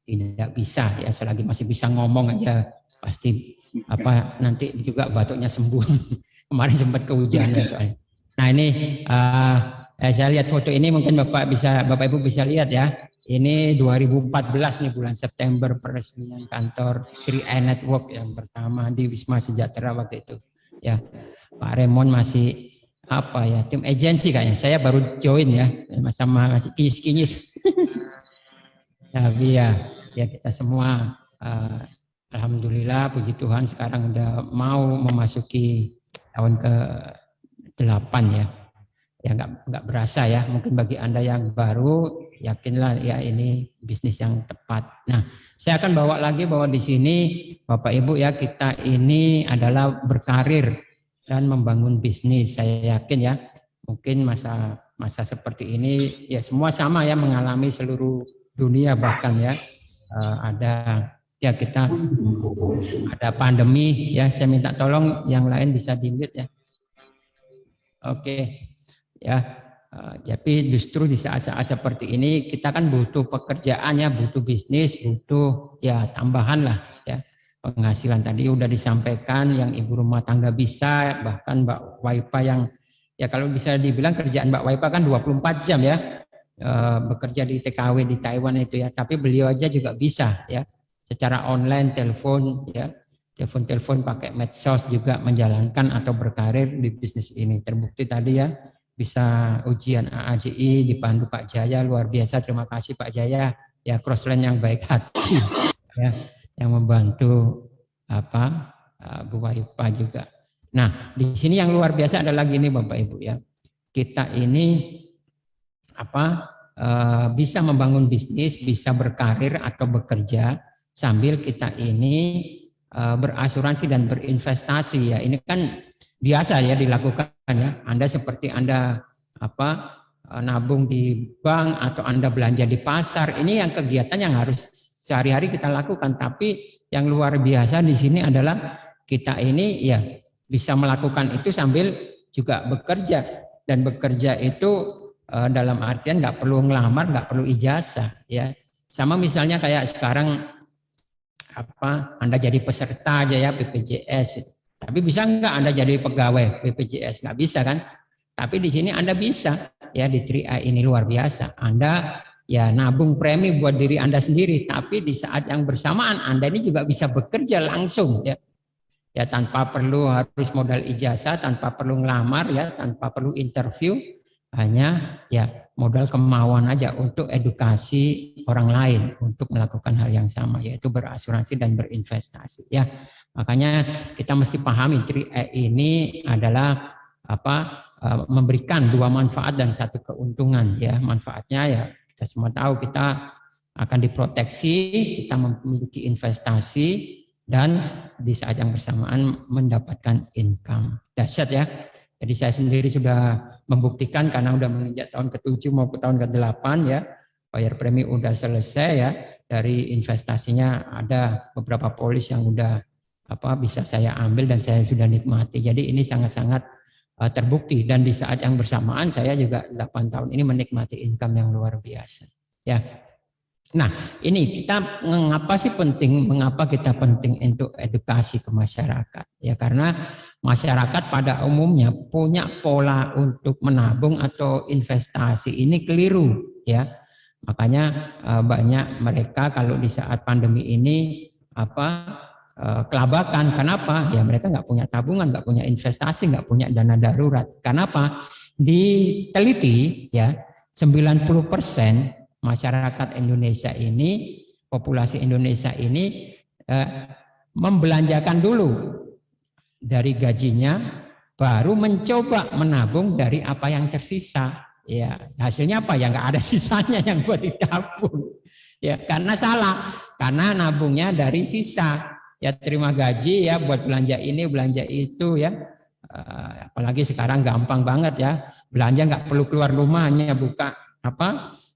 tidak bisa ya, selagi masih bisa ngomong aja pasti nanti juga batuknya sembuh. Kemarin sempat kehujanan soalnya. Nah ini saya lihat foto ini, mungkin Bapak Ibu bisa lihat ya. Ini 2014 nih, bulan September, peresmian kantor 3i Network yang pertama di Wisma Sejahtera waktu itu. Ya, Pak Raymond masih tim agensi kayaknya. Saya baru join ya, sama masih kinyis-kinyis. Tapi ya kita semua alhamdulillah, puji Tuhan sekarang udah mau memasuki tahun ke-8 ya. Ya nggak berasa ya, mungkin bagi Anda yang baru, yakinlah ya ini bisnis yang tepat. Nah, saya akan bawa lagi bahwa di sini Bapak Ibu ya, kita ini adalah berkarir dan membangun bisnis. Saya yakin ya, mungkin masa seperti ini ya semua sama ya, mengalami seluruh dunia bahkan ya. Kita ada pandemi ya. Saya minta tolong yang lain bisa di-mute ya. Oke. Ya, tapi justru di saat-saat seperti ini kita kan butuh pekerjaan ya, butuh bisnis, butuh ya tambahan lah ya. Penghasilan tadi udah disampaikan, yang ibu rumah tangga bisa, bahkan Mbak Waipa yang ya kalau bisa dibilang kerjaan Mbak Waipa kan 24 jam ya, bekerja di TKW di Taiwan itu ya, tapi beliau aja juga bisa ya, secara online, telepon ya, telepon pakai medsos juga menjalankan atau berkarir di bisnis ini. Terbukti tadi ya, bisa ujian AAJI dipandu Pak Jaya, luar biasa, terima kasih Pak Jaya ya, crossline yang baik hati ya, yang membantu Bu Waipa juga. Nah, di sini yang luar biasa adalah gini Bapak Ibu ya, kita ini bisa membangun bisnis, bisa berkarir atau bekerja sambil kita ini berasuransi dan berinvestasi ya. Ini kan biasa ya dilakukan ya. Anda seperti Anda nabung di bank atau Anda belanja di pasar. Ini yang kegiatan yang harus sehari-hari kita lakukan. Tapi yang luar biasa di sini adalah kita ini ya bisa melakukan itu sambil juga bekerja, dan bekerja itu dalam artian nggak perlu ngelamar, nggak perlu ijazah ya. Sama misalnya kayak sekarang Anda jadi peserta aja ya BPJS. Tapi bisa nggak Anda jadi pegawai BPJS? Nggak bisa kan? Tapi di sini Anda bisa ya, di 3i ini luar biasa. Anda ya nabung premi buat diri Anda sendiri, tapi di saat yang bersamaan Anda ini juga bisa bekerja langsung ya. Ya tanpa perlu harus modal ijazah, tanpa perlu ngelamar ya, tanpa perlu interview, hanya ya modal kemauan aja untuk edukasi orang lain untuk melakukan hal yang sama, yaitu berasuransi dan berinvestasi ya. Makanya kita mesti pahami 3i ini adalah memberikan dua manfaat dan satu keuntungan ya. Manfaatnya ya kita semua tahu, kita akan diproteksi, kita memiliki investasi, dan di saat yang bersamaan mendapatkan income. Dahsyat ya. Jadi saya sendiri sudah membuktikan karena udah menginjak tahun ke-7 mau ke tahun ke-8 ya. Bayar premi udah selesai ya. Dari investasinya ada beberapa polis yang udah bisa saya ambil dan saya sudah nikmati. Jadi ini sangat-sangat terbukti, dan di saat yang bersamaan saya juga 8 tahun ini menikmati income yang luar biasa. Ya. Nah, ini kita mengapa kita penting untuk edukasi ke masyarakat? Ya karena masyarakat pada umumnya punya pola untuk menabung atau investasi ini keliru ya. Makanya banyak mereka kalau di saat pandemi ini kelabakan. Kenapa? Ya mereka nggak punya tabungan, nggak punya investasi, nggak punya dana darurat. Kenapa? Diteliti ya 90% masyarakat Indonesia ini, populasi Indonesia ini membelanjakan dulu dari gajinya, baru mencoba menabung dari apa yang tersisa. Ya hasilnya apa? Ya nggak ada sisanya yang buat ditabung. Ya karena salah, karena nabungnya dari sisa. Ya terima gaji ya buat belanja ini, belanja itu ya. Apalagi sekarang gampang banget ya, belanja nggak perlu keluar rumah, hanya buka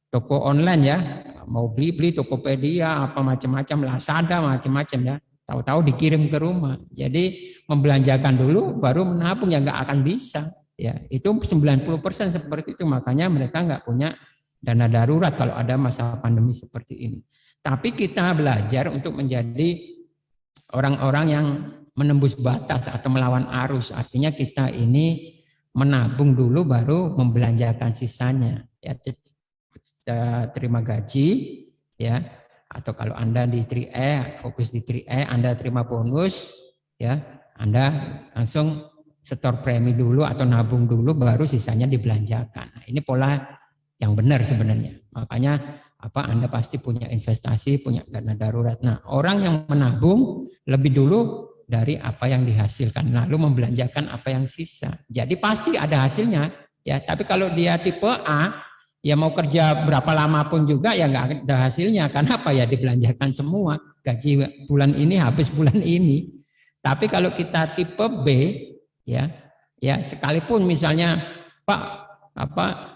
toko online ya, mau beli Tokopedia apa macam-macam, Lazada macam-macam ya, tahu-tahu dikirim ke rumah. Jadi membelanjakan dulu baru menabung ya nggak akan bisa ya. Itu 90% seperti itu, makanya mereka nggak punya dana darurat kalau ada masa pandemi seperti ini. Tapi kita belajar untuk menjadi orang-orang yang menembus batas atau melawan arus. Artinya kita ini menabung dulu baru membelanjakan sisanya. Ya, terima gaji, ya, atau kalau Anda di 3E, fokus di 3E, Anda terima bonus, ya, Anda langsung setor premi dulu atau nabung dulu baru sisanya dibelanjakan. Nah, ini pola yang benar sebenarnya. Makanya Anda pasti punya investasi, punya dana darurat. Nah, orang yang menabung lebih dulu dari apa yang dihasilkan, lalu membelanjakan apa yang sisa. Jadi pasti ada hasilnya, ya. Tapi kalau dia tipe A, ya mau kerja berapa lama pun juga ya nggak ada hasilnya. Karena apa ya, dibelanjakan semua. Gaji bulan ini habis bulan ini. Tapi kalau kita tipe B, ya sekalipun misalnya Pak,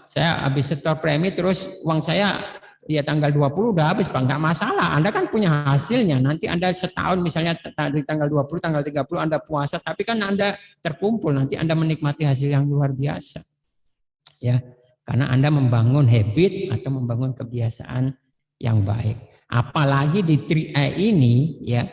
saya habis setor premi terus uang saya ya tanggal 20 udah habis, Pak, nggak masalah. Anda kan punya hasilnya. Nanti Anda setahun misalnya di tanggal 20, tanggal 30 Anda puasa, tapi kan Anda terkumpul, nanti Anda menikmati hasil yang luar biasa. Ya, karena Anda membangun habit atau membangun kebiasaan yang baik. Apalagi di 3E ini, ya.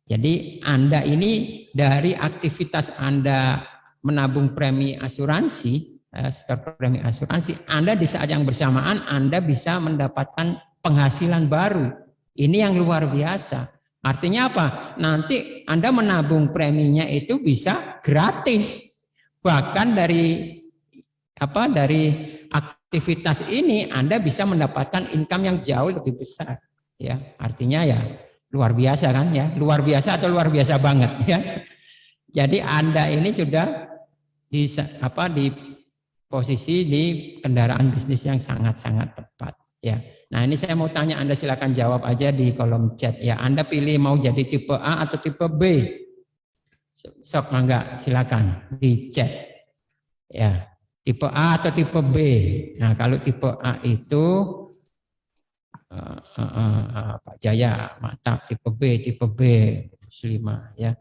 Jadi Anda ini dari aktivitas Anda menabung premi asuransi, setor premi asuransi, Anda di saat yang bersamaan Anda bisa mendapatkan penghasilan baru. Ini yang luar biasa. Artinya apa? Nanti Anda menabung preminya itu bisa gratis. Bahkan dari aktivitas ini Anda bisa mendapatkan income yang jauh lebih besar. Ya, artinya ya luar biasa kan ya, luar biasa atau luar biasa banget ya. Jadi Anda ini sudah di posisi di kendaraan bisnis yang sangat-sangat tepat ya. Nah, ini saya mau tanya, Anda silakan jawab aja di kolom chat ya. Anda pilih mau jadi tipe A atau tipe B? Sok enggak, silakan di chat ya. Tipe A atau tipe B? Nah, kalau tipe A itu Pak Jaya, mantap. Tipe B Muslimah ya.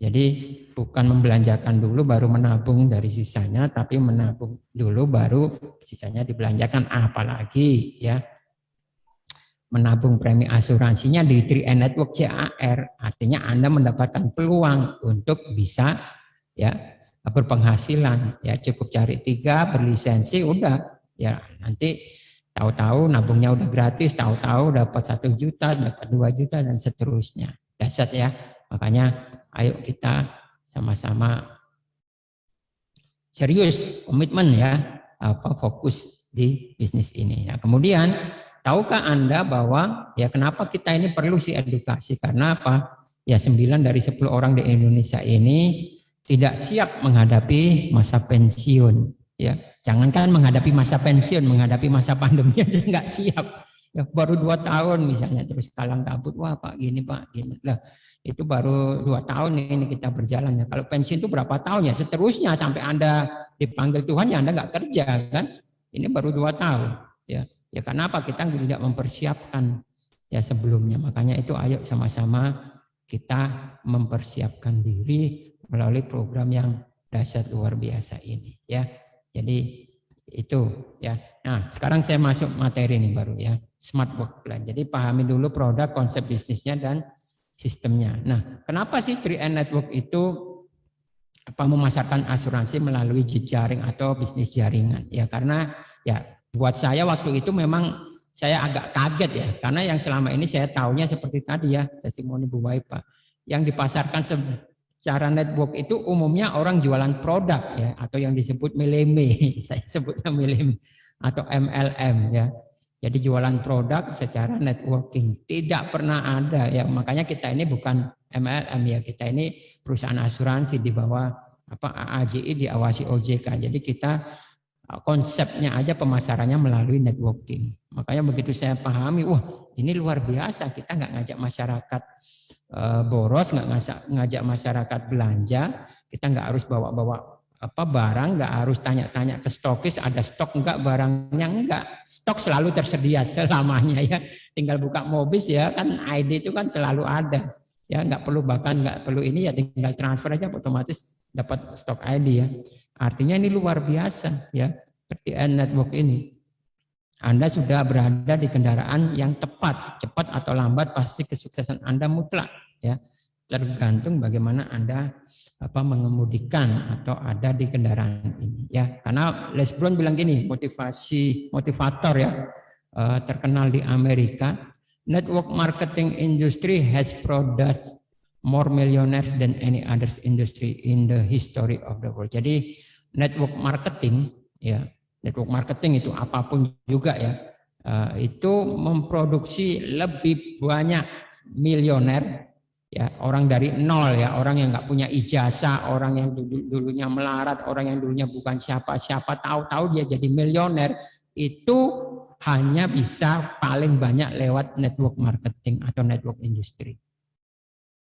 Jadi bukan membelanjakan dulu baru menabung dari sisanya, tapi menabung dulu baru sisanya dibelanjakan. Apalagi ya menabung premi asuransinya di 3E Network CAR, artinya Anda mendapatkan peluang untuk bisa ya berpenghasilan. Ya cukup cari 3 berlisensi udah ya, nanti tahu-tahu nabungnya udah gratis, tahu-tahu dapat 1 juta, dapat 2 juta dan seterusnya. Dahsyat ya. Makanya ayo kita sama-sama serius, komitmen ya, fokus di bisnis ini. Nah, kemudian tahukah Anda bahwa ya kenapa kita ini perlu sih edukasi? Karena apa? Ya 9 dari 10 orang di Indonesia ini tidak siap menghadapi masa pensiun. Ya, jangankan menghadapi masa pensiun, menghadapi masa pandemi aja nggak siap. Ya, baru 2 tahun misalnya terus kalang kabut, wah Pak gini Pak gini. Lah, itu baru 2 tahun ini kita berjalan ya. Kalau pensiun itu berapa tahun ya? Seterusnya sampai Anda dipanggil Tuhan ya Anda nggak kerja kan? Ini baru 2 tahun. Ya, ya kenapa kita tidak mempersiapkan ya sebelumnya? Makanya itu ayo sama-sama kita mempersiapkan diri melalui program yang dahsyat luar biasa ini ya. Jadi itu ya. Nah, sekarang saya masuk materi ini baru ya. Smart Work Plan. Jadi pahami dulu produk, konsep bisnisnya dan sistemnya. Nah, kenapa sih 3E Network itu memasarkan asuransi melalui jejaring atau bisnis jaringan? Ya karena ya buat saya waktu itu memang saya agak kaget ya, karena yang selama ini saya tahunya seperti tadi ya, testimoni Bu Waipa, yang dipasarkan secara network itu umumnya orang jualan produk ya, atau yang disebut meleme, saya sebutnya meleme atau MLM ya. Jadi jualan produk secara networking, tidak pernah ada ya. Makanya kita ini bukan MLM ya, kita ini perusahaan asuransi di bawah AAJI, diawasi OJK. Jadi kita konsepnya aja pemasarannya melalui networking. Makanya begitu saya pahami, wah ini luar biasa, kita nggak ngajak masyarakat boros, nggak ngajak masyarakat belanja, kita nggak harus bawa-bawa barang, nggak harus tanya-tanya ke stokis ada stok enggak, barangnya enggak, stok selalu tersedia selamanya ya, tinggal buka Mobis ya kan, ID itu kan selalu ada ya, nggak perlu bahkan nggak perlu ini ya, tinggal transfer aja otomatis dapat stok ID ya. Artinya ini luar biasa ya, 3E Network ini. Anda sudah berada di kendaraan yang tepat, cepat atau lambat pasti kesuksesan Anda mutlak, ya. Tergantung bagaimana Anda mengemudikan atau ada di kendaraan ini, ya. Karena Les Brown bilang gini, motivator ya, terkenal di Amerika, network marketing industry has produced more millionaires than any other industry in the history of the world. Jadi network marketing, ya. Network marketing itu apapun juga ya, itu memproduksi lebih banyak milioner, ya, orang dari nol ya, orang yang nggak punya ijazah, orang yang dulunya melarat, orang yang dulunya bukan siapa-siapa, tahu-tahu dia jadi milioner, itu hanya bisa paling banyak lewat network marketing atau network industry.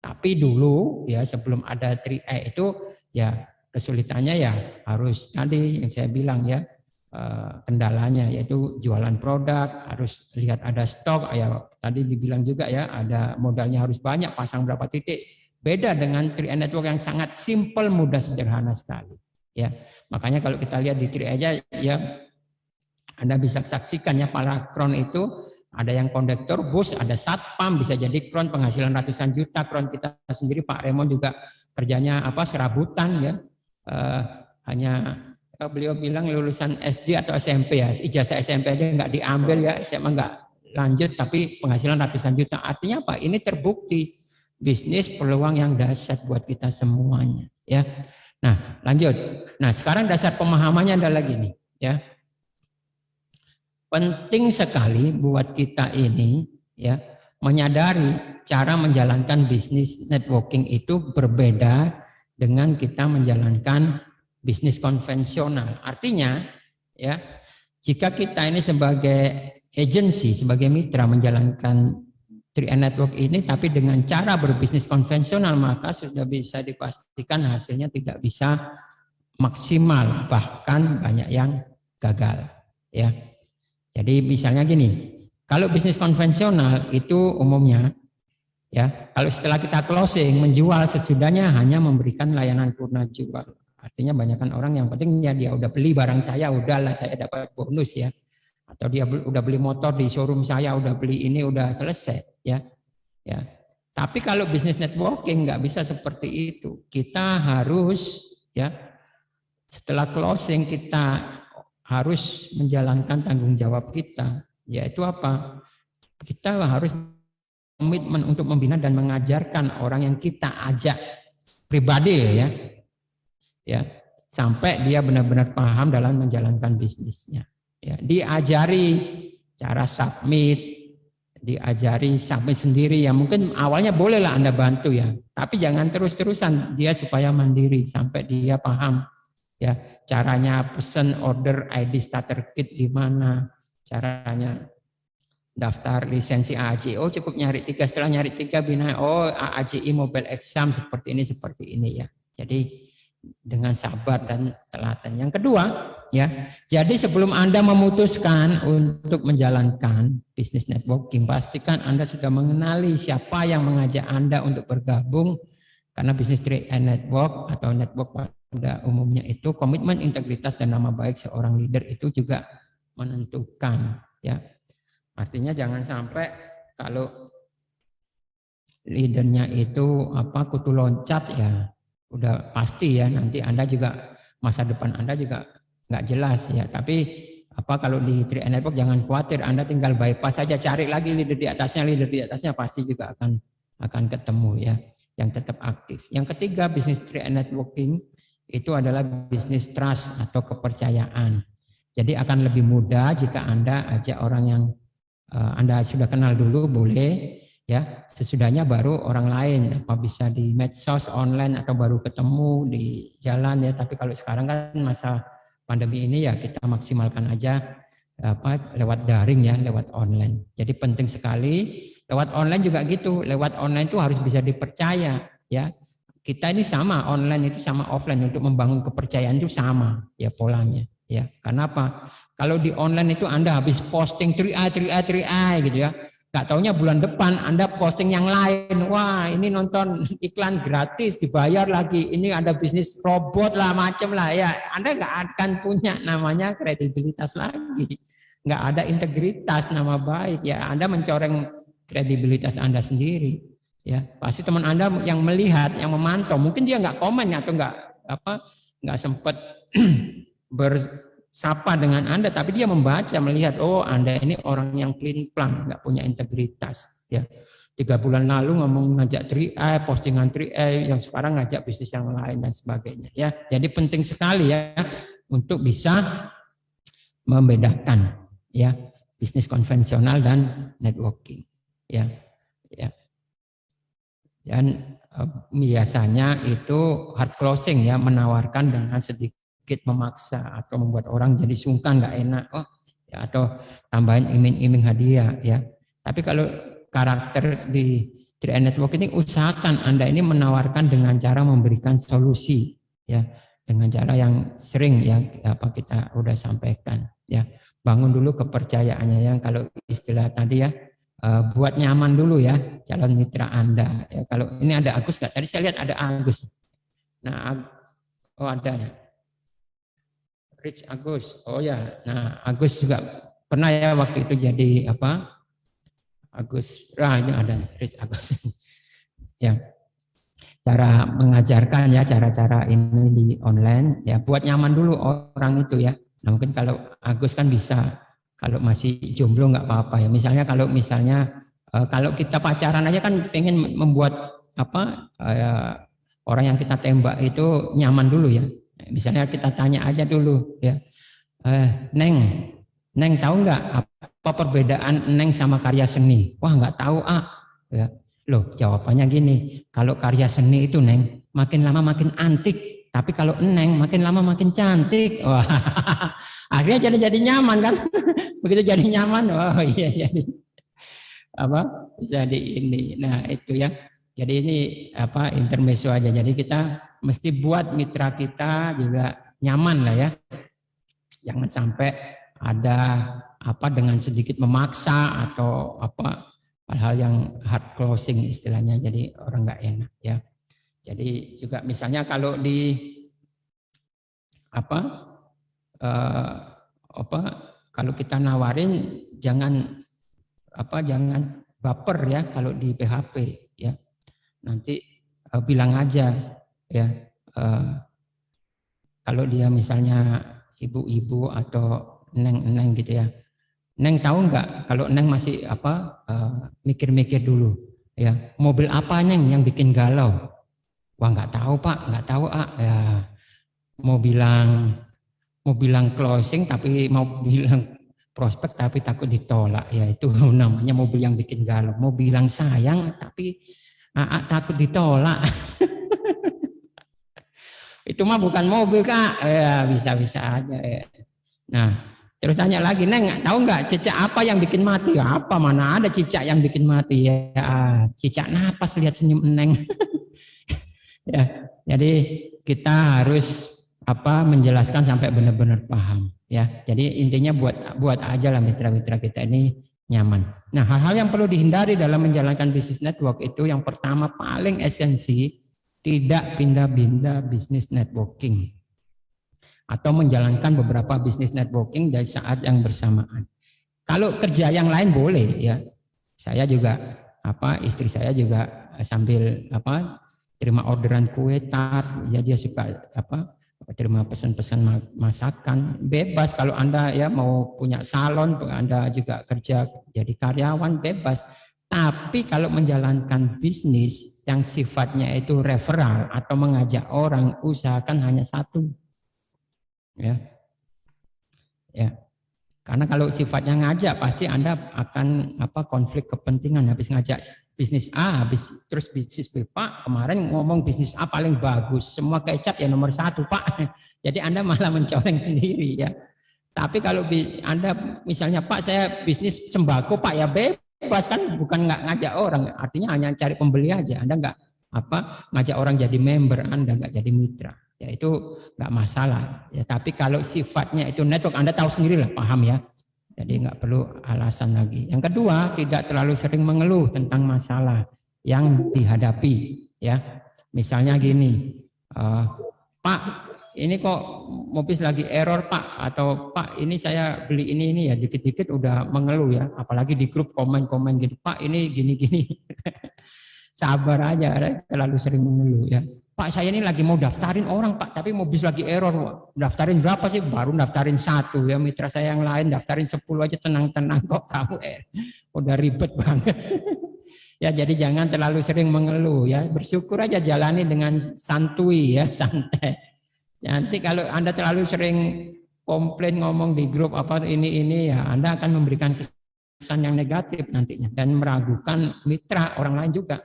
Tapi dulu ya sebelum ada 3E itu ya kesulitannya ya harus tadi yang saya bilang ya, kendalanya yaitu jualan produk, harus lihat ada stok, ya tadi dibilang juga ya ada modalnya harus banyak, pasang berapa titik. Beda dengan 3E network yang sangat simple, mudah, sederhana sekali. Ya, makanya kalau kita lihat di 3E aja ya, Anda bisa saksikan ya, para kron itu ada yang kondektor bus, ada satpam, bisa jadi kron penghasilan ratusan juta. Kron kita sendiri Pak Raymond juga kerjanya serabutan ya, hanya beliau bilang lulusan SD atau SMP ya, ijazah SMP aja nggak diambil ya, SMA nggak lanjut, tapi penghasilan ratusan juta. Artinya apa? Ini terbukti bisnis peluang yang dahsyat buat kita semuanya ya. Nah lanjut, nah sekarang dasar pemahamannya adalah gini ya, penting sekali buat kita ini ya menyadari cara menjalankan bisnis networking itu berbeda dengan kita menjalankan bisnis konvensional. Artinya ya, jika kita ini sebagai agensi, sebagai mitra menjalankan 3E network ini tapi dengan cara berbisnis konvensional, maka sudah bisa dipastikan hasilnya tidak bisa maksimal, bahkan banyak yang gagal ya. Jadi misalnya gini, kalau bisnis konvensional itu umumnya ya, kalau setelah kita closing menjual sesudahnya hanya memberikan layanan purna jual. Artinya banyakkan orang yang penting ya dia udah beli barang saya, udahlah saya dapat bonus ya. Atau dia udah beli motor di showroom saya, udah beli ini, udah selesai ya. Ya. Tapi kalau bisnis networking nggak bisa seperti itu. Kita harus ya setelah closing kita harus menjalankan tanggung jawab kita. Yaitu apa? Kita harus komitmen untuk membina dan mengajarkan orang yang kita ajak pribadi ya. Ya, sampai dia benar-benar paham dalam menjalankan bisnisnya. Ya, diajari cara submit, diajari submit sendiri ya. Mungkin awalnya bolehlah Anda bantu ya, tapi jangan terus-terusan, dia supaya mandiri sampai dia paham ya caranya pesen order ID starter kit gimana, caranya daftar lisensi AAJI. Oh cukup nyari 3, setelah nyari 3 bina AAJI mobile exam seperti ini ya. Jadi dengan sabar dan telaten. Yang kedua, ya. Jadi sebelum Anda memutuskan untuk menjalankan bisnis networking, pastikan Anda sudah mengenali siapa yang mengajak Anda untuk bergabung, karena bisnis 3E network atau network pada umumnya itu komitmen, integritas dan nama baik seorang leader itu juga menentukan, ya. Artinya jangan sampai kalau leadernya itu kutu loncat ya, udah pasti ya nanti Anda juga masa depan Anda juga nggak jelas ya. Tapi kalau di 3E network jangan khawatir, Anda tinggal bypass saja, cari lagi leader di atasnya pasti juga akan ketemu ya, yang tetap aktif. Yang ketiga, bisnis 3E networking itu adalah bisnis trust atau kepercayaan. Jadi akan lebih mudah jika Anda ajak orang yang Anda sudah kenal dulu, boleh ya, sesudahnya baru orang lain, bisa di medsos online atau baru ketemu di jalan ya. Tapi kalau sekarang kan masa pandemi ini ya kita maksimalkan aja lewat daring ya, lewat online. Jadi penting sekali lewat online juga gitu. Lewat online itu harus bisa dipercaya ya. Kita ini sama, online itu sama offline, untuk membangun kepercayaan itu sama ya polanya ya. Karena apa? Kalau di online itu Anda habis posting 3A gitu ya. Gak taunya bulan depan Anda posting yang lain. Wah ini nonton iklan gratis dibayar lagi. Ini ada bisnis robot lah macam lah ya. Anda gak akan punya namanya kredibilitas lagi. nggak ada integritas, nama baik, ya Anda mencoreng kredibilitas Anda sendiri. Ya, pasti teman Anda yang melihat, yang memantau, mungkin dia nggak komen atau nggak sempat bersapa dengan Anda, tapi dia membaca, melihat, oh Anda ini orang yang clean plan, nggak punya integritas. Ya, 3 bulan lalu ngomong ngajak 3A, postingan 3A, yang sekarang ngajak bisnis yang lain dan sebagainya. Ya, jadi penting sekali ya untuk bisa membedakan ya bisnis konvensional dan networking. Ya, ya. Dan biasanya itu hard closing ya, menawarkan dengan sedikit memaksa atau membuat orang jadi sungkan, nggak enak, oh ya, atau tambahin iming-iming hadiah ya. Tapi kalau karakter di 3A Network ini, usahakan Anda ini menawarkan dengan cara memberikan solusi ya, dengan cara yang sering yang kita udah sampaikan ya. Bangun dulu kepercayaannya, yang kalau istilah tadi ya, buat nyaman dulu ya calon mitra Anda ya. Kalau ini ada Agus nggak? Tadi saya lihat ada Agus. Nah, oh ada ya. Rich Agus. Oh ya. Nah, Agus juga pernah ya waktu itu jadi apa? Agus, ini ada Rich Agus. Ya, cara mengajarkan ya, cara-cara ini di online ya, buat nyaman dulu orang itu ya. Nah, mungkin kalau Agus kan bisa, kalau masih jomblo nggak apa-apa ya. Misalnya kalau kita pacaran aja kan pengen membuat orang yang kita tembak itu nyaman dulu ya. Misalnya kita tanya aja dulu ya, Neng tahu nggak apa perbedaan Neng sama karya seni? Wah nggak tahu ya. Loh jawabannya gini, kalau karya seni itu Neng makin lama makin antik, tapi kalau Neng makin lama makin cantik. Wah, akhirnya jadi nyaman kan? Begitu jadi nyaman, oh iya jadi bisa di ini. Nah itu ya. Jadi ini intermezzo aja. Jadi kita mesti buat mitra kita juga nyaman lah ya. Jangan sampai ada dengan sedikit memaksa atau hal-hal yang hard closing istilahnya, jadi orang nggak enak ya. Jadi juga misalnya kalau di kalau kita nawarin jangan baper ya kalau di PHP ya. Nanti bilang aja ya, kalau dia misalnya ibu-ibu atau neng gitu ya, Neng tahu nggak kalau Neng masih mikir-mikir dulu ya, mobil apa Neng yang bikin galau? Wah nggak tahu Pak, nggak tahu ya. Mau bilang closing tapi mau bilang prospek tapi takut ditolak ya, itu namanya mobil yang bikin galau. Mau bilang sayang tapi takut ditolak. Itu mah bukan mobil Kak ya, bisa-bisa aja ya. Nah terus tanya lagi, Neng tahu nggak cicak apa yang bikin mati? Apa, mana ada cicak yang bikin mati ya, cicak napas lihat senyum Neng. Ya, jadi kita harus menjelaskan sampai benar-benar paham ya. Jadi intinya buat aja lah mitra-mitra kita ini nyaman. Nah, hal-hal yang perlu dihindari dalam menjalankan bisnis network itu, yang pertama paling esensi, tidak pindah-pindah bisnis networking atau menjalankan beberapa bisnis networking dari saat yang bersamaan. Kalau kerja yang lain boleh ya. Saya juga istri saya juga sambil terima orderan kue tart, ya dia suka terima pesan-pesan masakan, bebas. Kalau Anda ya mau punya salon, Anda juga kerja jadi karyawan, bebas. Tapi kalau menjalankan bisnis yang sifatnya itu referral atau mengajak orang, usahakan hanya satu. Ya. Karena kalau sifatnya ngajak, pasti Anda akan konflik kepentingan. Habis ngajak bisnis A, terus bisnis B, Pak kemarin ngomong bisnis A paling bagus, semua kecap ya nomor 1 Pak. Jadi Anda malah mencoreng sendiri ya. Tapi kalau Anda misalnya, Pak saya bisnis sembako Pak, ya bebas kan, bukan nggak ngajak orang, artinya hanya cari pembeli aja. Anda nggak ngajak orang jadi member, Anda nggak jadi mitra. Ya itu nggak masalah ya. Tapi kalau sifatnya itu network, Anda tahu sendiri lah, paham ya. Jadi nggak perlu alasan lagi. Yang kedua, tidak terlalu sering mengeluh tentang masalah yang dihadapi ya. Misalnya gini, Pak ini kok mobil lagi error Pak, atau Pak ini saya beli ini ya, dikit-dikit udah mengeluh ya, apalagi di grup komen-komen gitu, Pak ini gini-gini. Sabar aja, terlalu sering mengeluh ya. Pak saya ini lagi mau daftarin orang Pak, tapi mobil lagi error. Daftarin berapa sih? Baru daftarin 1 ya, mitra saya yang lain daftarin 10 aja, tenang-tenang kok kamu udah ribet banget. Ya jadi jangan terlalu sering mengeluh ya, bersyukur aja, jalani dengan santuy ya, santai. Nanti kalau Anda terlalu sering komplain ngomong di grup apa ini ya, Anda akan memberikan kesan yang negatif nantinya dan meragukan mitra orang lain juga.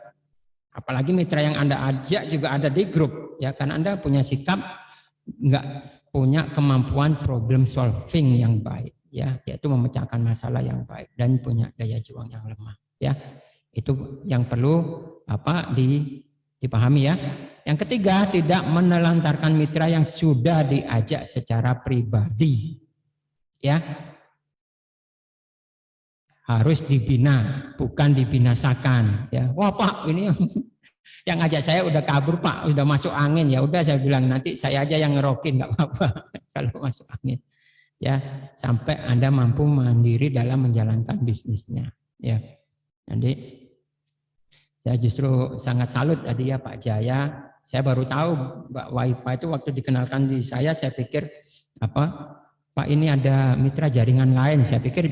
Apalagi mitra yang Anda ajak juga ada di grup ya, karena Anda punya sikap nggak punya kemampuan problem solving yang baik ya, yaitu memecahkan masalah yang baik dan punya daya juang yang lemah ya. Itu yang perlu dipahami ya. Yang ketiga, tidak menelantarkan mitra yang sudah diajak secara pribadi. Ya. Harus dibina, bukan dibinasakan ya. Wah Pak, ini yang ngajak saya udah kabur Pak, udah masuk angin ya. Udah saya bilang nanti saya aja yang ngerokin, nggak apa-apa kalau masuk angin. Ya, sampai Anda mampu mandiri dalam menjalankan bisnisnya ya. Nanti saya justru sangat salut tadi ya Pak Jaya. Saya baru tahu Mbak Waipa itu waktu dikenalkan di saya pikir Pak ini ada mitra jaringan lain. Saya pikir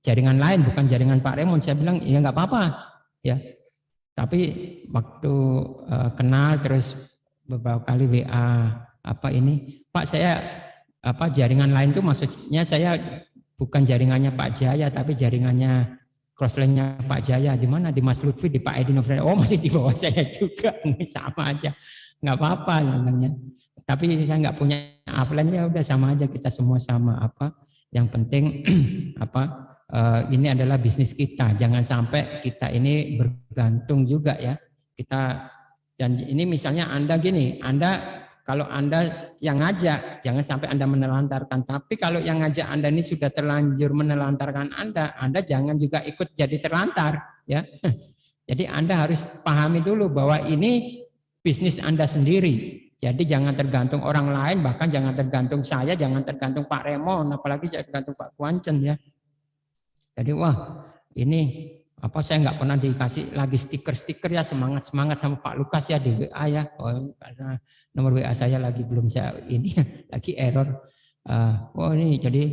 jaringan lain bukan jaringan Pak Raymond. Saya bilang ya nggak apa-apa ya. Tapi waktu kenal terus beberapa kali WA Pak saya jaringan lain itu maksudnya saya bukan jaringannya Pak Jaya tapi jaringannya crossline-nya Pak Jaya. Di mana? Di Mas Lutfi, di Pak Edi Novren. Oh masih di bawah saya juga, sama aja, nggak apa-apa namanya. Tapi saya nggak punya upline, ya udah sama aja, kita semua sama. Yang penting ini adalah bisnis kita, jangan sampai kita ini bergantung juga ya kita. Dan ini misalnya Anda gini, kalau Anda yang ngajak, jangan sampai Anda menelantarkan. Tapi kalau yang ngajak Anda ini sudah terlanjur menelantarkan Anda jangan juga ikut jadi terlantar. Ya. Jadi Anda harus pahami dulu bahwa ini bisnis Anda sendiri. Jadi jangan tergantung orang lain, bahkan jangan tergantung saya, jangan tergantung Pak Raymond, apalagi jangan tergantung Pak Kuancen ya. Jadi wah ini saya nggak pernah dikasih lagi stiker-stiker ya, semangat sama Pak Lukas ya di WA ya. Karena nomor WA saya lagi belum saya ini lagi error. Ini jadi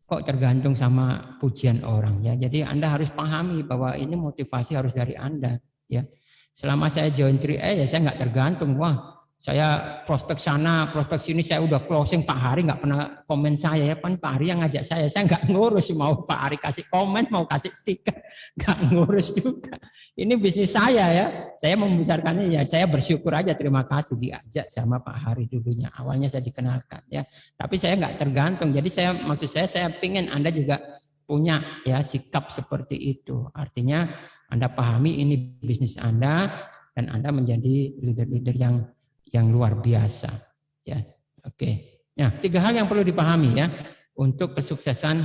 kok tergantung sama pujian orang ya. Jadi Anda harus pahami bahwa ini motivasi harus dari Anda ya. Selama saya join 3A ya saya nggak tergantung. Wah saya prospek sana, prospek sini, saya udah closing, Pak Hari nggak pernah komen saya ya, Pak Hari yang ngajak saya nggak ngurus, mau Pak Hari kasih komen, mau kasih stiker, nggak ngurus juga. Ini bisnis saya ya, saya membesarkannya ya, saya bersyukur aja, terima kasih diajak sama Pak Hari dulunya, awalnya saya dikenalkan ya, tapi saya nggak tergantung, jadi maksud saya pingin Anda juga punya ya sikap seperti itu, artinya Anda pahami ini bisnis Anda dan Anda menjadi leader-leader yang luar biasa ya. Oke. Nah, 3 hal yang perlu dipahami ya untuk kesuksesan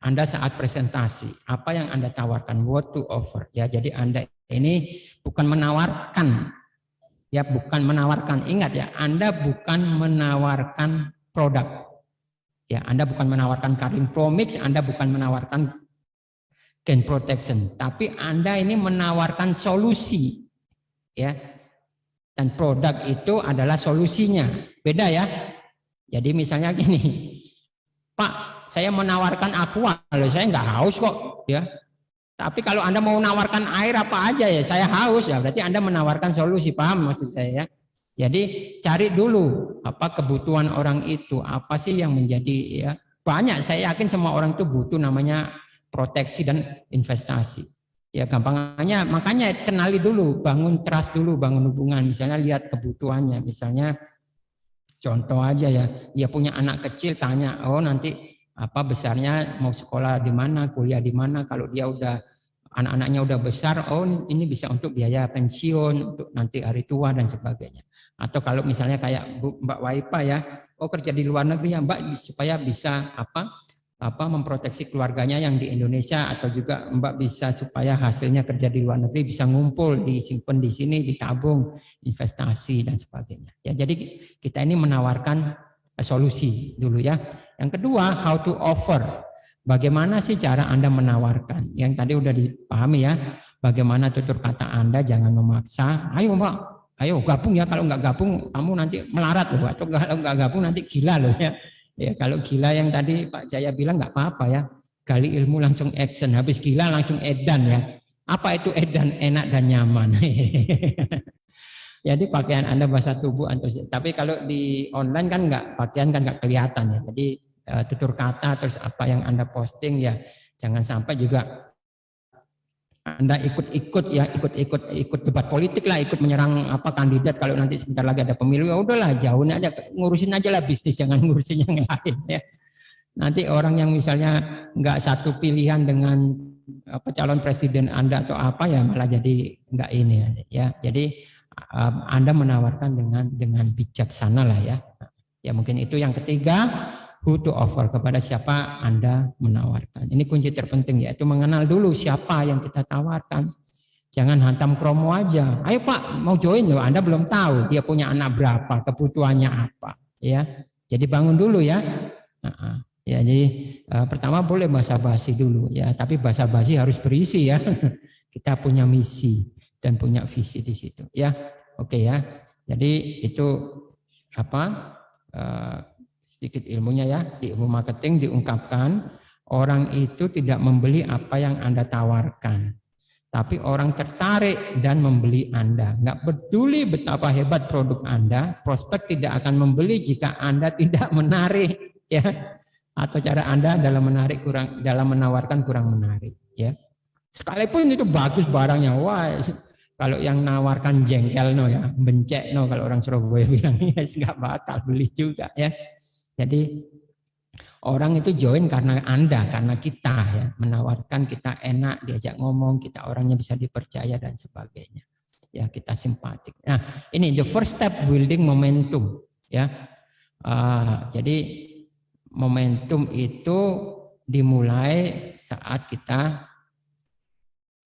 Anda saat presentasi. Apa yang Anda tawarkan, what to offer ya. Jadi Anda ini bukan menawarkan ya, bukan menawarkan. Ingat ya, Anda bukan menawarkan produk. Ya, Anda bukan menawarkan Karim Pro Mix, Anda bukan menawarkan gain protection, tapi Anda ini menawarkan solusi ya. Dan produk itu adalah solusinya. Beda ya. Jadi misalnya gini, Pak, saya menawarkan aqua, saya nggak haus kok, ya. Tapi kalau Anda mau menawarkan air apa aja ya, saya haus ya. Berarti Anda menawarkan solusi, paham maksud saya ya. Jadi cari dulu apa kebutuhan orang itu, apa sih yang menjadi ya. Banyak, saya yakin semua orang itu butuh namanya proteksi dan investasi. Ya gampangnya, makanya kenali dulu, bangun trust dulu, bangun hubungan. Misalnya lihat kebutuhannya, misalnya contoh aja ya, dia punya anak kecil, tanya, oh nanti apa besarnya mau sekolah di mana, kuliah di mana. Kalau dia udah anak-anaknya udah besar, oh ini bisa untuk biaya pensiun, untuk nanti hari tua dan sebagainya. Atau kalau misalnya kayak Mbak Waipa ya, oh kerja di luar negeri ya Mbak, supaya bisa apa memproteksi keluarganya yang di Indonesia, atau juga Mbak bisa supaya hasilnya kerja di luar negeri bisa ngumpul, disimpan di sini, ditabung, investasi dan sebagainya. Ya, jadi kita ini menawarkan solusi dulu ya. Yang kedua, how to offer. Bagaimana sih cara Anda menawarkan? Yang tadi udah dipahami ya. Bagaimana tutur kata Anda, jangan memaksa. Ayo Mbak, ayo gabung ya. Kalau nggak gabung kamu nanti melarat loh. Atau kalau nggak gabung nanti gila loh ya. Ya, kalau gila yang tadi Pak Jaya bilang nggak apa-apa ya, gali ilmu langsung action, habis gila langsung edan ya. Apa itu edan? Enak dan nyaman. Jadi pakaian Anda bahasa tubuh, tapi kalau di online kan nggak, pakaian kan nggak kelihatan ya. Jadi tutur kata terus apa yang Anda posting ya, jangan sampai juga Anda ikut debat politik lah, ikut menyerang kandidat. Kalau nanti sebentar lagi ada pemilu, ya udahlah jauhin aja, ngurusin aja lah bisnis, jangan ngurusin yang lain ya. Nanti orang yang misalnya nggak satu pilihan dengan calon presiden Anda atau apa ya, malah jadi nggak ini ya. Jadi Anda menawarkan dengan bijaksana lah ya. Ya mungkin itu yang ketiga. Who to offer, kepada siapa Anda menawarkan. Ini kunci terpenting, yaitu mengenal dulu siapa yang kita tawarkan. Jangan hantam promo aja. Ayo Pak, mau join loh, Anda belum tahu dia punya anak berapa, kebutuhannya apa. Ya, jadi bangun dulu ya. Ya, jadi pertama boleh basa-basi dulu ya, tapi basa-basi harus berisi ya. Kita punya misi dan punya visi di situ. Ya, oke ya. Jadi itu sedikit ilmunya ya, di ilmu marketing diungkapkan orang itu tidak membeli apa yang Anda tawarkan, tapi orang tertarik dan membeli Anda. Nggak peduli betapa hebat produk Anda, prospek tidak akan membeli jika Anda tidak menarik ya, atau cara Anda dalam menawarkan kurang menarik ya. Sekalipun itu bagus barangnya, wah kalau yang nawarkan jengkel ya, bencek kalau orang Surabaya bilang ya, nggak bakal beli juga ya. Jadi orang itu join karena Anda, karena kita ya, menawarkan, kita enak, diajak ngomong, kita orangnya bisa dipercaya dan sebagainya. Ya, kita simpatik. Nah, ini the first step building momentum ya. Jadi momentum itu dimulai saat kita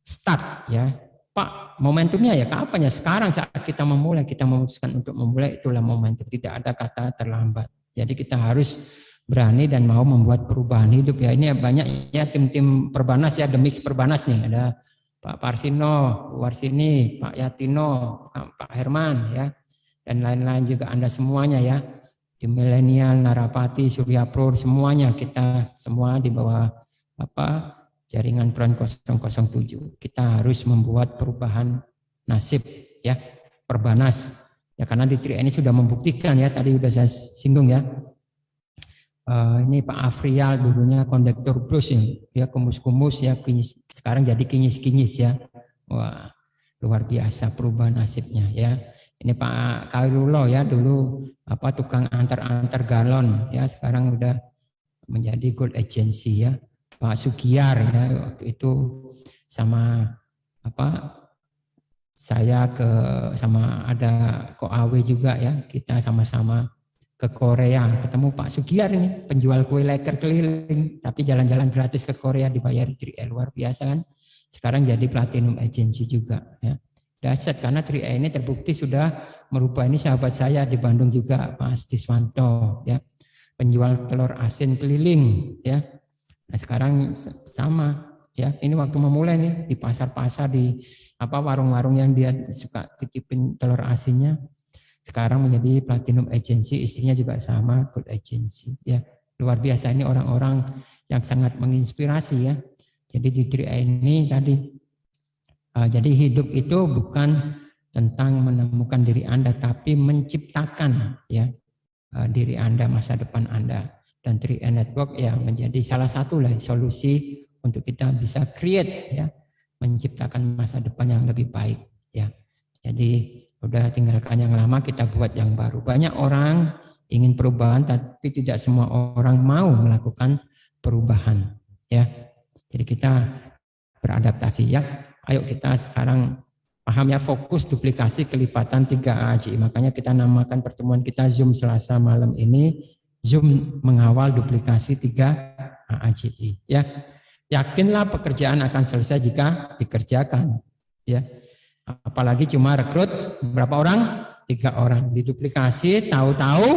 start ya. Pak, momentumnya ya kapan ya? Sekarang saat kita memulai, kita memutuskan untuk memulai, itulah momentum. Tidak ada kata terlambat. Jadi kita harus berani dan mau membuat perubahan hidup ya. Ini banyak ya tim-tim Perbanas ya, demi Perbanas nih. Ada Pak Parsino, Warsini, Pak Yatino, Pak Herman ya. Dan lain-lain juga Anda semuanya ya. Di Milenial, Narapati, Suryapro, semuanya kita semua di bawah jaringan Peran 007. Kita harus membuat perubahan nasib ya. Perbanas. Ya karena di TRI ini sudah membuktikan ya, tadi sudah saya singgung ya. Ini Pak Afrial dulunya kondektor bus ya, kumus-kumus ya, sekarang jadi kinyis-kinyis ya. Wah, luar biasa perubahan nasibnya ya. Ini Pak Kairullah ya, dulu tukang antar galon ya, sekarang udah menjadi gold agency ya. Pak Sugiyar ya, waktu itu sama saya sama ada Koawe juga ya, kita sama-sama ke Korea, ketemu Pak Sugiyar ini, penjual kue leker keliling, tapi jalan-jalan gratis ke Korea dibayar 3E, luar biasa kan. Sekarang jadi platinum agency juga ya. Dahsyat karena 3E ini terbukti sudah merubah, ini sahabat saya di Bandung juga Pak Astiswanto ya, penjual telur asin keliling ya. Nah sekarang sama ya, ini waktu memulai nih di pasar-pasar, di warung-warung yang dia suka titipin telur asinnya, sekarang menjadi platinum agency, istrinya juga sama gold agency ya. Luar biasa, ini orang-orang yang sangat menginspirasi ya. Jadi di 3E ini tadi jadi hidup itu bukan tentang menemukan diri Anda, tapi menciptakan ya diri Anda, masa depan Anda. Dan 3E Network ya menjadi salah satu lah solusi untuk kita bisa create ya, menciptakan masa depan yang lebih baik ya. Jadi udah tinggalkan yang lama, kita buat yang baru. Banyak orang ingin perubahan tapi tidak semua orang mau melakukan perubahan ya. Jadi kita beradaptasi ya. Ayo kita sekarang paham ya, fokus, duplikasi, kelipatan 3AJI. Makanya kita namakan pertemuan kita Zoom Selasa malam ini Zoom mengawal duplikasi 3 AAJI. Ya, yakinlah pekerjaan akan selesai jika dikerjakan. Ya, apalagi cuma rekrut berapa orang? 3 orang. Diduplikasi, tahu-tahu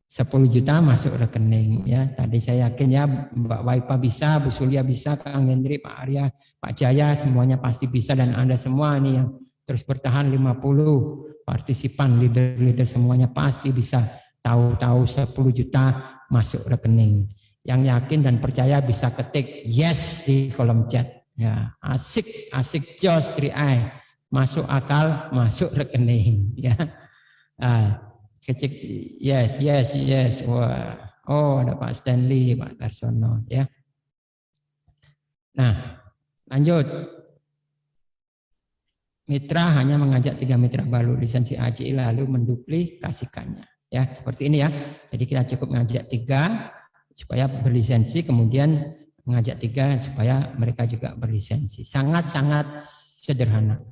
10 juta masuk rekening. Ya, tadi saya yakin ya Mbak Waipa bisa, Bu Surya bisa, Kang Hendri, Pak Arya, Pak Jaya, semuanya pasti bisa, dan Anda semua nih yang terus bertahan 50 partisipan, leader-leader semuanya pasti bisa. Tahu-tahu 10 juta masuk rekening. Yang yakin dan percaya bisa ketik yes di kolom chat. Ya, asik jos 3i, masuk akal, masuk rekening. Ya, kecil yes. Wah, oh ada Pak Stanley, Pak Darsono. Ya. Nah, lanjut. Mitra hanya mengajak 3 mitra baru lisensi AJI lalu menduplikasikannya. Ya, seperti ini ya. Jadi kita cukup mengajak 3 supaya berlisensi, kemudian mengajak 3 supaya mereka juga berlisensi. Sangat-sangat sederhana.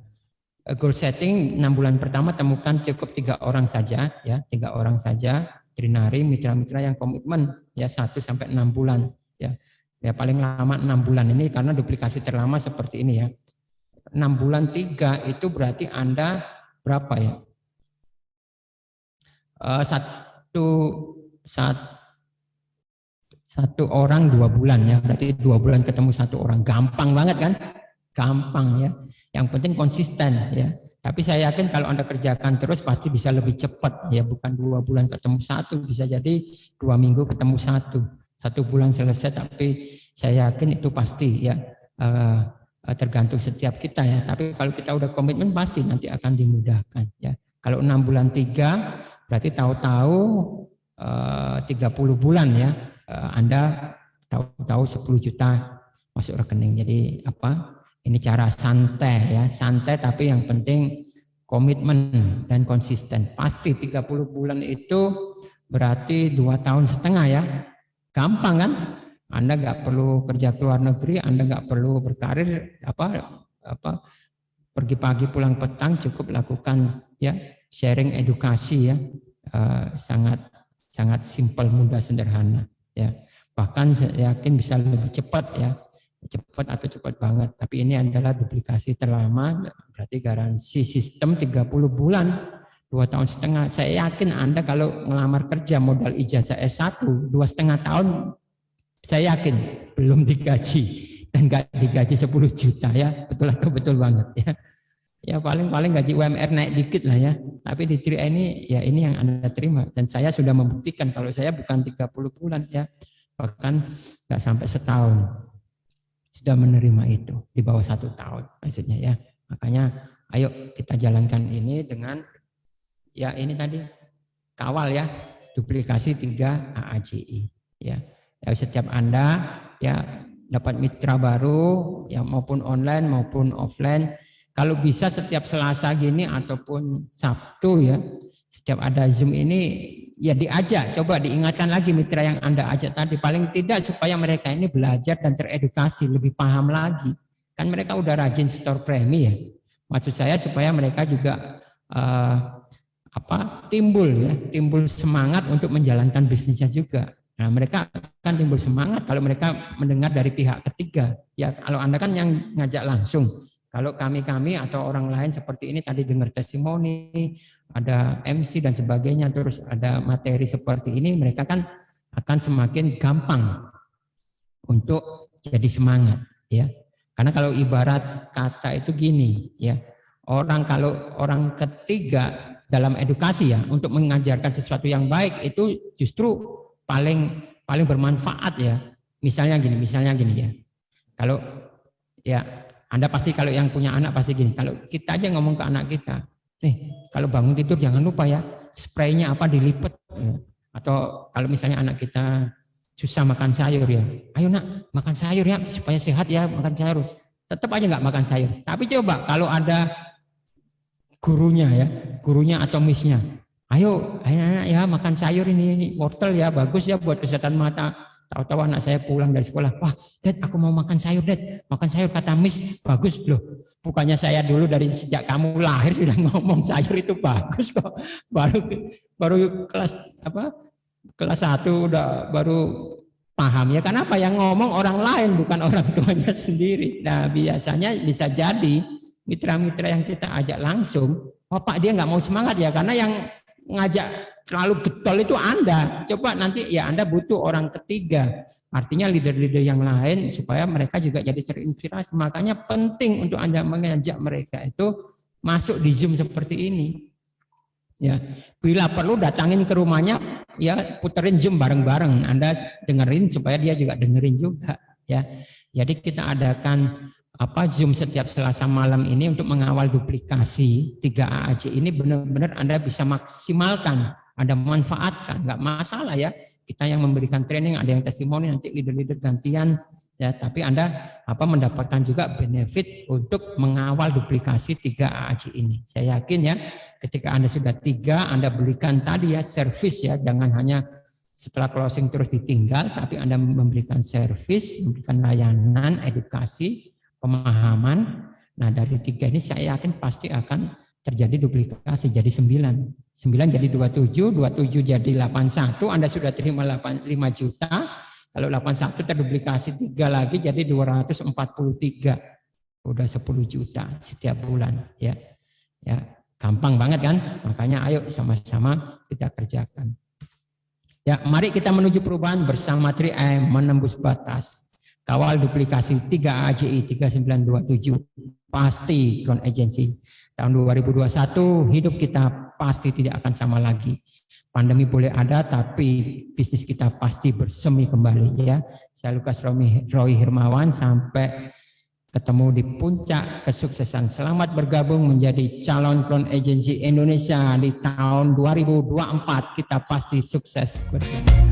Goal setting 6 bulan pertama temukan cukup 3 orang saja, ya 3 orang saja. Trinari mitra-mitra yang komitmen ya 1 sampai 6 bulan, ya. Ya paling lama 6 bulan ini karena duplikasi terlama seperti ini ya. 6 bulan 3 itu berarti Anda berapa ya? Satu orang 2 bulan ya, berarti 2 bulan ketemu 1 orang, gampang banget kan? Gampang ya. Yang penting konsisten ya. Tapi saya yakin kalau Anda kerjakan terus pasti bisa lebih cepat ya, bukan 2 bulan ketemu 1, bisa jadi 2 minggu ketemu 1 bulan selesai. Tapi saya yakin itu pasti ya. Tergantung setiap kita ya, tapi kalau kita udah komitmen pasti nanti akan dimudahkan ya. Kalau 6 bulan 3 berarti tahu-tahu 30 bulan ya, Anda tahu-tahu 10 juta masuk rekening. Jadi apa? Ini cara santai ya, santai tapi yang penting komitmen dan konsisten. Pasti 30 bulan itu berarti 2,5 tahun ya. Gampang kan? Anda nggak perlu kerja ke luar negeri, Anda nggak perlu berkarir pergi pagi pulang petang, cukup lakukan ya sharing edukasi ya, sangat simpel, mudah, sederhana ya. Bahkan saya yakin bisa lebih cepat ya, cepat atau cepat banget. Tapi ini adalah duplikasi terlama, berarti garansi sistem 30 bulan, 2,5 tahun. Saya yakin Anda kalau ngelamar kerja modal ijazah S1 2,5 tahun, saya yakin belum digaji dan nggak digaji 10 juta ya, betul atau betul banget ya. Ya paling gaji UMR naik dikit lah ya, tapi di 3i ini ya ini yang Anda terima, dan saya sudah membuktikan kalau saya bukan 30 bulan ya, bahkan nggak sampai setahun sudah menerima itu, di bawah 1 tahun maksudnya ya. Makanya ayo kita jalankan ini dengan ya ini tadi, kawal ya, duplikasi 3 AAJI ya. Ya, setiap Anda ya dapat mitra baru ya, maupun online maupun offline, kalau bisa setiap Selasa gini ataupun Sabtu ya, setiap ada Zoom ini ya diajak, coba diingatkan lagi mitra yang Anda ajak tadi, paling tidak supaya mereka ini belajar dan teredukasi, lebih paham lagi. Kan mereka udah rajin setor premi ya. Maksud saya supaya mereka juga timbul semangat untuk menjalankan bisnisnya juga. Nah, mereka akan timbul semangat kalau mereka mendengar dari pihak ketiga. Ya, kalau Anda kan yang ngajak langsung. Kalau kami atau orang lain seperti ini tadi dengar testimoni, ada MC dan sebagainya, terus ada materi seperti ini, mereka kan akan semakin gampang untuk jadi semangat, ya. Karena kalau ibarat kata itu gini, ya. Kalau orang ketiga dalam edukasi ya, untuk mengajarkan sesuatu yang baik itu justru paling bermanfaat ya. Misalnya gini ya. Kalau ya Anda pasti kalau yang punya anak pasti gini. Kalau kita aja ngomong ke anak kita, kalau bangun tidur jangan lupa ya spraynya apa dilipat. Ya. Atau kalau misalnya anak kita susah makan sayur ya, ayo nak makan sayur ya supaya sehat ya, makan sayur. Tetap aja nggak makan sayur. Tapi coba kalau ada gurunya atau misnya, ayo anak ya makan sayur ini, wortel ya bagus ya buat kesehatan mata. Tahu-tahu anak saya pulang dari sekolah, wah Dad aku mau makan sayur Dad, makan sayur kata Miss bagus loh. Bukannya saya dulu dari sejak kamu lahir sudah ngomong sayur itu bagus kok. Baru kelas 1 udah baru paham ya, kenapa yang ngomong orang lain bukan orang tuanya sendiri. Nah biasanya bisa jadi mitra-mitra yang kita ajak langsung, oh Pak dia nggak mau semangat ya, karena yang ngajak terlalu getol itu Anda. Coba nanti ya Anda butuh orang ketiga, artinya leader-leader yang lain supaya mereka juga jadi terinspirasi. Makanya penting untuk Anda mengajak mereka itu masuk di Zoom seperti ini. Ya, bila perlu datangin ke rumahnya, ya puterin Zoom bareng-bareng. Anda dengerin supaya dia juga dengerin juga. Ya, jadi kita adakan Zoom setiap Selasa malam ini untuk mengawal duplikasi 3AAJ ini benar-benar Anda bisa maksimalkan, Anda manfaatkan, nggak masalah ya. Kita yang memberikan training, ada yang testimoni, nanti leader-leader gantian. Ya, tapi Anda mendapatkan juga benefit untuk mengawal duplikasi 3AAJ ini. Saya yakin ya, ketika Anda sudah 3, Anda berikan tadi ya service ya, jangan hanya setelah closing terus ditinggal, tapi Anda memberikan service, memberikan layanan, edukasi, pemahaman. Nah dari 3 ini saya yakin pasti akan terjadi duplikasi jadi 9. 9 jadi 27, 27 jadi 81, Anda sudah terima 5 juta. Kalau 81 terduplikasi 3 lagi jadi 243. Udah 10 juta setiap bulan ya. Ya, gampang banget kan? Makanya ayo sama-sama kita kerjakan. Ya, mari kita menuju perubahan bersama 3M menembus batas. Kawal duplikasi 3AJI 3927 pasti Crown Agency. Tahun 2021 hidup kita pasti tidak akan sama lagi. Pandemi boleh ada, tapi bisnis kita pasti bersemi kembali ya. Saya Lukas Roy Hermawan, sampai ketemu di puncak kesuksesan. Selamat bergabung menjadi calon Crown Agency Indonesia di tahun 2024. Kita pasti sukses bersama.